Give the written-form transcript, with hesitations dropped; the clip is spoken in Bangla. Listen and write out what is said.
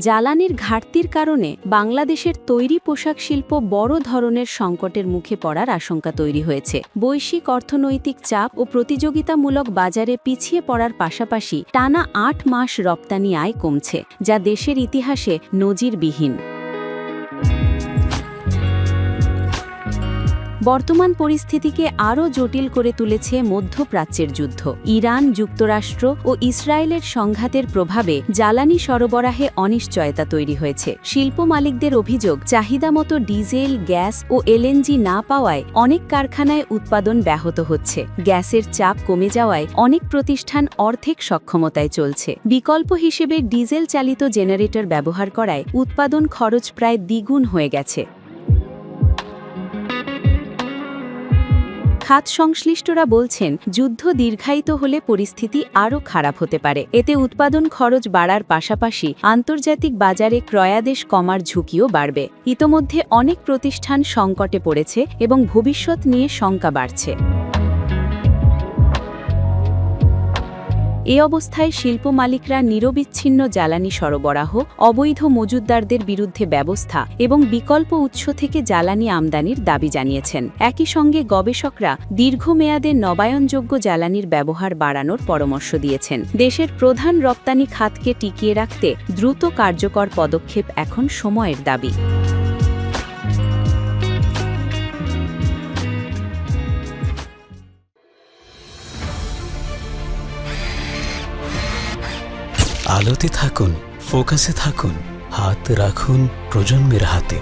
জ্বালানির ঘাটতির কারণে বাংলাদেশের তৈরি পোশাক শিল্প বড় ধরনের সংকটের মুখে পড়ার আশঙ্কা তৈরি হয়েছে। বৈশ্বিক অর্থনৈতিক চাপ ও প্রতিযোগিতামূলক বাজারে পিছিয়ে পড়ার পাশাপাশি টানা ৮ মাস রপ্তানি আয় কমছে, যা দেশের ইতিহাসে নজিরবিহীন। বর্তমান পরিস্থিতিকে আরও জটিল করে তুলেছে মধ্যপ্রাচ্যের যুদ্ধ। ইরান, যুক্তরাষ্ট্র ও ইসরায়েলের সংঘাতের প্রভাবে জ্বালানি সরবরাহে অনিশ্চয়তা তৈরি হয়েছে। শিল্প মালিকদের অভিযোগ, চাহিদামতো ডিজেল, গ্যাস ও এলএনজি না পাওয়ায় অনেক কারখানায় উৎপাদন ব্যাহত হচ্ছে। গ্যাসের চাপ কমে যাওয়ায় অনেক প্রতিষ্ঠান অর্ধেক সক্ষমতায় চলছে। বিকল্প হিসেবে ডিজেল চালিত জেনারেটর ব্যবহার করায় উৎপাদন খরচ প্রায় দ্বিগুণ হয়ে গেছে। খাত সংশ্লিষ্টরা বলছেন, যুদ্ধ দীর্ঘায়িত হলে পরিস্থিতি আরও খারাপ হতে পারে। এতে উৎপাদন খরচ বাড়ার পাশাপাশি আন্তর্জাতিক বাজারে ক্রয়াদেশ কমার ঝুঁকিও বাড়বে। ইতোমধ্যে অনেক প্রতিষ্ঠান সংকটে পড়েছে এবং ভবিষ্যৎ নিয়ে শঙ্কা বাড়ছে। এ অবস্থায় শিল্প মালিকরা নিরবিচ্ছিন্ন জ্বালানি সরবরাহ, অবৈধ মজুতদারদের বিরুদ্ধে ব্যবস্থা এবং বিকল্প উৎস থেকে জ্বালানি আমদানির দাবি জানিয়েছেন। একই সঙ্গে গবেষকরা দীর্ঘমেয়াদে নবায়নযোগ্য জ্বালানির ব্যবহার বাড়ানোর পরামর্শ দিয়েছেন। দেশের প্রধান রপ্তানি খাতকে টিকিয়ে রাখতে দ্রুত কার্যকর পদক্ষেপ এখন সময়ের দাবি। আলোতে থাকুন, ফোকাসে থাকুন, হাত রাখুন প্রজন্মের হাতে।